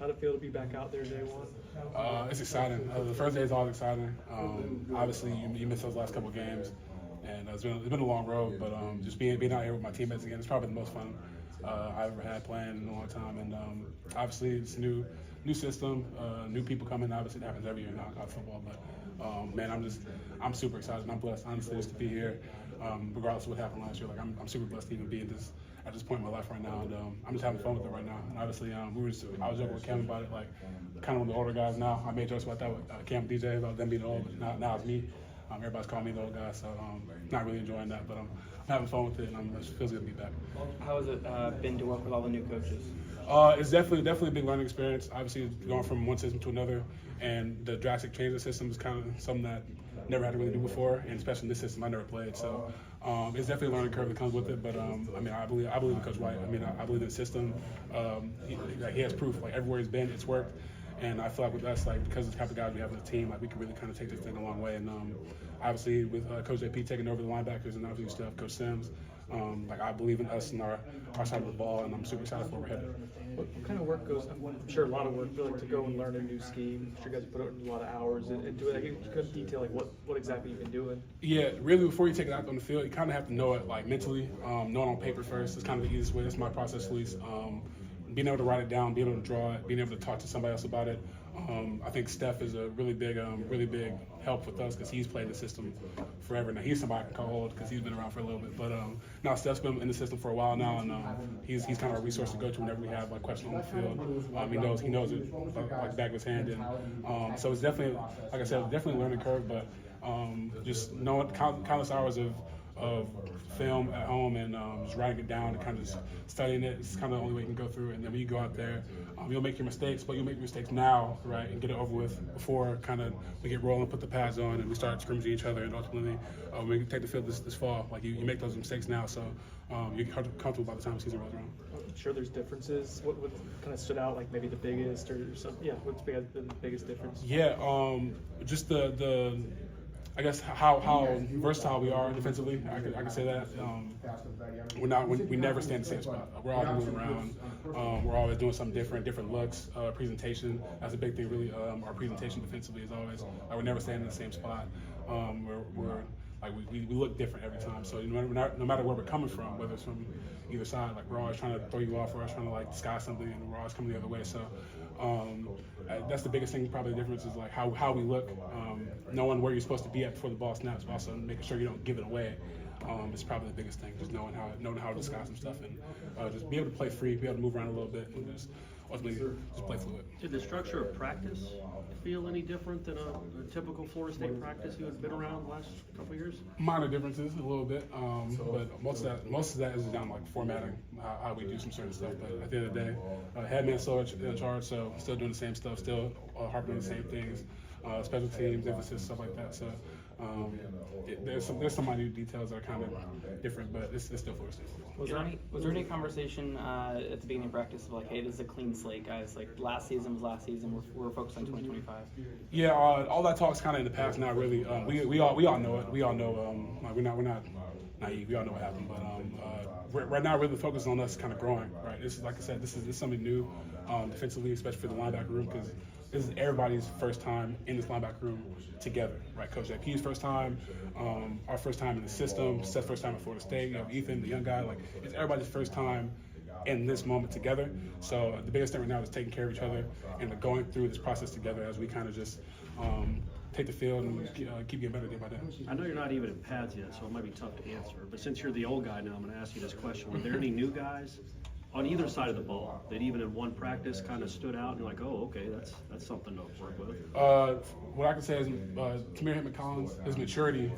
How'd it feel to be back out there day one? It's exciting. The first day is always exciting. Obviously, you miss those last couple of games, and it's been a long road. But just being out here with my teammates again, it's probably the most fun I've ever had playing in a long time. And obviously, it's a new system, new people coming. Obviously, it happens every year in college football. But man, I'm super excited. And I'm blessed, honestly, just to be here. Regardless of what happened last year, like I'm super blessed to even be at this point in my life right now, and I'm just having fun with it right now. And obviously, I was joking with Cam about it, like kind of one of the older guys now. I made jokes about that with Cam and DJ about them being old, but now it's me. Everybody's calling me the old guy, so not really enjoying that, but I'm having fun with it, and it feels good to be back. How has it been to work with all the new coaches? It's definitely a big learning experience. Obviously, going from one system to another, and the drastic change of system is kind of something that never had to really do before, and especially in this system I never played. So it's definitely a learning curve that comes with it. But I believe in Coach White. I believe in the system. He has proof. Like everywhere he's been, it's worked. And I feel like with us, like because of the type of guys we have on the team, like we can really kind of take this thing a long way. And obviously with Coach JP taking over the linebackers, and obviously we still have Coach Sims. Like I believe in us and our side of the ball, and I'm super excited for where we're headed. What kind of work goes? I'm sure a lot of work, like to go and learn a new scheme. I'm sure you guys put in a lot of hours into it. Like, you could detail like what exactly you've been doing. Yeah, really. Before you take it out on the field, you kind of have to know it like mentally, know it on paper first. It's kind of the easiest way. That's my process, at least. Being able to write it down, being able to draw it, being able to talk to somebody else about it. I think Steph is a really big help with us because he's played the system forever. Now he's somebody I can call old because he's been around for a little bit. But now Steph's been in the system for a while now, and he's kind of a resource to go to whenever we have like questions on the field. He knows it like back of his hand, and so it's definitely, like I said, definitely a learning curve. But just knowing countless hours of film at home and just writing it down and kind of just studying it. It's kind of the only way you can go through it. And then when you go out there, you'll make your mistakes, but you'll make your mistakes now, right, and get it over with before kind of we get rolling, put the pads on, and we start scrimmaging each other. And ultimately, we can take the field this fall. Like you make those mistakes now, so you get comfortable by the time the season rolls around. I'm sure there's differences. What kind of stood out, like maybe the biggest or something? Yeah, what's been the biggest difference? Yeah, just the I guess how versatile we are defensively. I can say that. We never stay in the same spot. We're always moving around. We're always doing something different looks, presentation. That's a big thing, really. Our presentation defensively is always we're never staying in the same spot. We look different every time. So no matter where we're coming from, whether it's from either side, like we're always trying to throw you off, we're always trying to like disguise something, and we're always coming the other way. So that's the biggest thing. Probably the difference is like how we look, knowing where you're supposed to be at before the ball snaps, but also making sure you don't give it away. Is probably the biggest thing. Just knowing how to disguise some stuff and just be able to play free, be able to move around a little bit, and just ultimately just play fluid. Did the structure of practice feel any different than a typical Florida State practice you had been around the last couple of years? Minor differences, a little bit, but most of that is down to like formatting, how we do some certain stuff. But at the end of the day, headman still in charge, so still doing the same stuff, still harping on the same things, special teams, emphasis, stuff like that. So there's some minute details that are kind of different, but it's still Florida State football. Was there any conversation at the beginning of practice of like, hey, this is a clean slate, guys? Like last season was last season. We're focused on 2025. Yeah, all that talk's kind of in the past now. Really, we all know it. We all know we're not naive. We all know what happened, but right now, really focused on us kind of growing. Right, this is like I said, this is something new defensively, especially for the linebacker room, because this is everybody's first time in this linebacker room together, right? Coach JP's first time, our first time in the system, Seth's first time at Florida State. You have Ethan, the young guy. Like it's everybody's first time in this moment together. So the biggest thing right now is taking care of each other and going through this process together as we kind of just take the field and keep getting better day by day. I know you're not even in pads yet, so it might be tough to answer. But since you're the old guy now, I'm going to ask you this question: were there any new guys on either side of the ball that even in one practice kind of stood out and you're like, oh, okay, that's something to work with? What I can say is Tamir McCollins, his maturity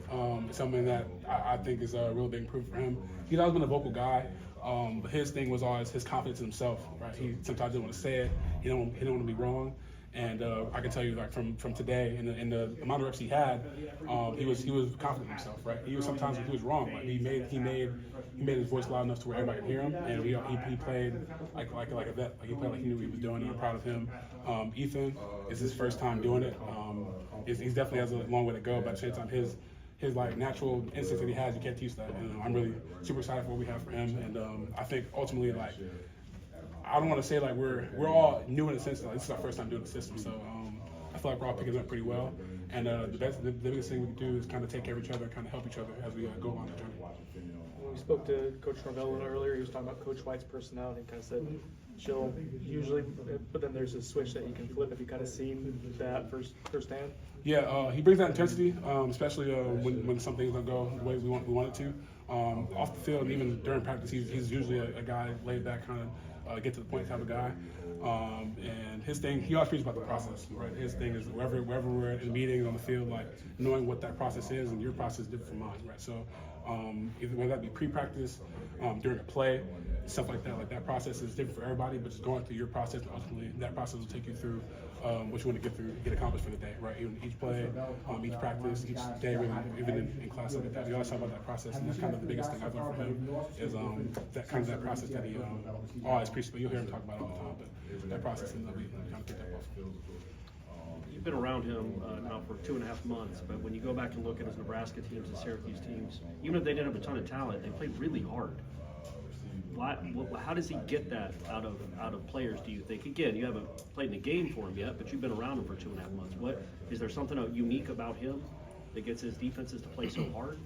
is something that I think is a real big improvement for him. He's always been a vocal guy, but his thing was always his confidence in himself. Right? He sometimes didn't want to say it. He didn't want to be wrong. And I can tell you, like from today, in the amount of reps he had, he was confident in himself, right? He was sometimes he was wrong, but he made his voice loud enough to where everybody could hear him, and he played like a vet, like he played like he knew what he was doing, and I'm proud of him. Ethan is his first time doing it. He's definitely has a long way to go, but at the same time, his like natural instincts that he has, you can't teach that, and I'm really super excited for what we have for him, and I think ultimately like. I don't want to say like we're all new in the sense that this is our first time doing the system, so I feel like we're all picking it up pretty well. And the biggest thing we can do is kind of take care of each other, kind of help each other as we go on the journey. When we spoke to Coach Norvell earlier, he was talking about Coach White's personality and kind of said she'll usually, but then there's a switch that he can flip. Have you kind of seen that firsthand? Yeah, he brings that intensity, especially when some things don't go the way we want it to. Off the field, and even during practice, he's usually a guy laid back, kind of get to the point type of guy. And his thing, he always preaches about the process, right? His thing is wherever we're in meetings on the field, like knowing what that process is, and your process is different from mine, right? So either whether that be pre-practice, during a play, stuff like that process is different for everybody, but just going through your process, and ultimately that process will take you through what you want to get accomplished for the day, right? Even each play, each practice, each day, really, even in class, like that. We always talk about that process, and that's kind of the biggest thing I've learned from him is that process that he always preaches. But you'll hear him talk about it all the time, but that process, and we kind of pick that off. You've been around him now for 2.5 months, but when you go back and look at his Nebraska teams and Syracuse teams, even if they didn't have a ton of talent, they played really hard. How does he get that out of players, do you think? Again, you haven't played in a game for him yet, but you've been around him for 2.5 months. Is there something unique about him that gets his defenses to play so hard?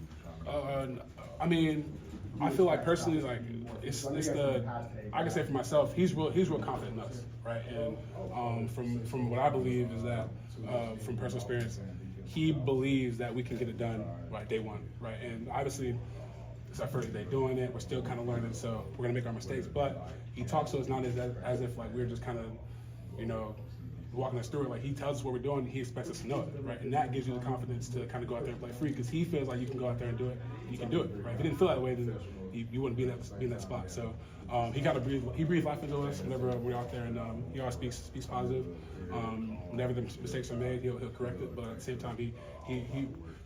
I mean, I feel like personally, like it's the I can say for myself, he's real confident in us, right? And from what I believe is that from personal experience, he believes that we can get it done right day one, right? And obviously, it's our first day doing it. We're still kind of learning, so we're gonna make our mistakes. But he talks to us not as if like we're just kind of, walking us through it. Like he tells us what we're doing, he expects us to know it, right? And that gives you the confidence to kind of go out there and play free because he feels like you can go out there and do it. You can do it, right? If he didn't feel that way, then you wouldn't be in that spot. So he kind of breathes life into us whenever we're out there, and he always speaks positive. Whenever the mistakes are made, he'll correct it. But at the same time, he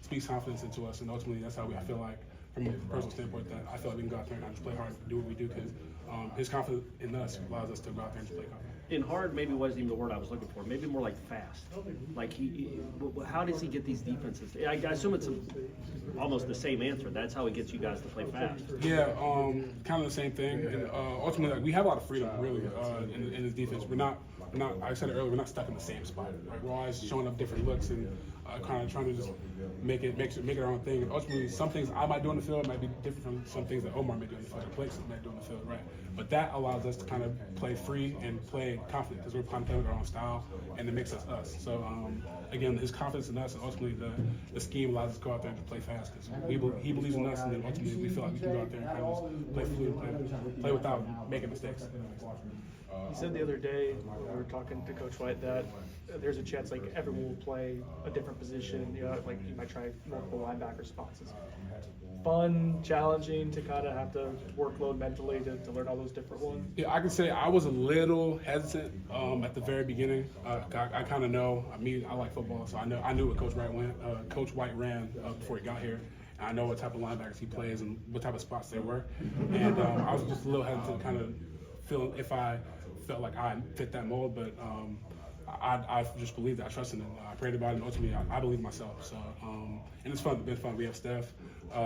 speaks confidence into us, and ultimately that's how I feel like. From a personal standpoint, that I feel like we can go out there and just play hard and do what we do because his confidence in us allows us to go out there and just play confident. In hard, maybe wasn't even the word I was looking for. Maybe more like fast. Like how does he get these defenses? I assume it's almost the same answer. That's how he gets you guys to play fast. Yeah, kind of the same thing. And ultimately, like, we have a lot of freedom, really, in his defense. We're not. Like I said earlier, we're not stuck in the same spot. Right? We're always showing up different looks and kind of trying to just make it our own thing. And ultimately, some things I might do on the field might be different from some things that Omar may do on the field, or Blake might do on the field, right? But that allows us to kind of play free and play confident because we're playing with our own style, and it makes us us. So again, his confidence in us, and ultimately the scheme allows us to go out there and play fast because he believes in us, and then ultimately we feel like we can go out there and kind of just play fluid, play without making mistakes. He said the other day when we were talking to Coach White that there's a chance like everyone will play a different position. Like you might try multiple linebacker spots. It's fun, challenging to kind of have to workload mentally to learn all those different ones. Yeah, I can say I was a little hesitant at the very beginning. I kind of know. I like football, so I knew what Coach White ran before he got here. I know what type of linebackers he plays and what type of spots they were, and I was just a little hesitant, kind of feeling if I felt like I fit that mold, but I just believed that. I trusted him. I prayed about it, and ultimately I believe myself. So, and it's fun. It's been fun. We have Steph,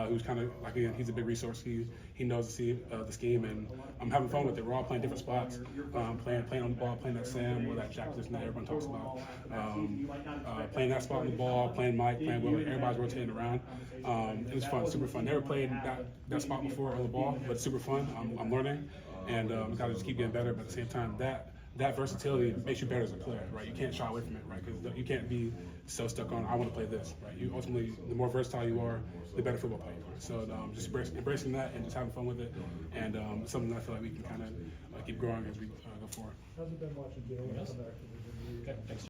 who's kind of like, again, he's a big resource. He knows the scheme, and I'm having fun with it. We're all playing different spots, playing on the ball, playing that Sam or that Jack position that everyone talks about. Playing that spot on the ball, playing Mike, playing Will. Everybody's rotating around. And it's fun, super fun. Never played that spot before on the ball, but it's super fun. I'm learning. And we gotta just keep getting better, but at the same time, that versatility makes you better as a player, right? You can't shy away from it, right? Because you can't be so stuck on I want to play this, right? You ultimately, the more versatile you are, the better football player you are. So just embracing that and just having fun with it, and something that I feel like we can kind of keep growing as we go forward. How's it been watching Jalen come back from the injury? Okay, thanks.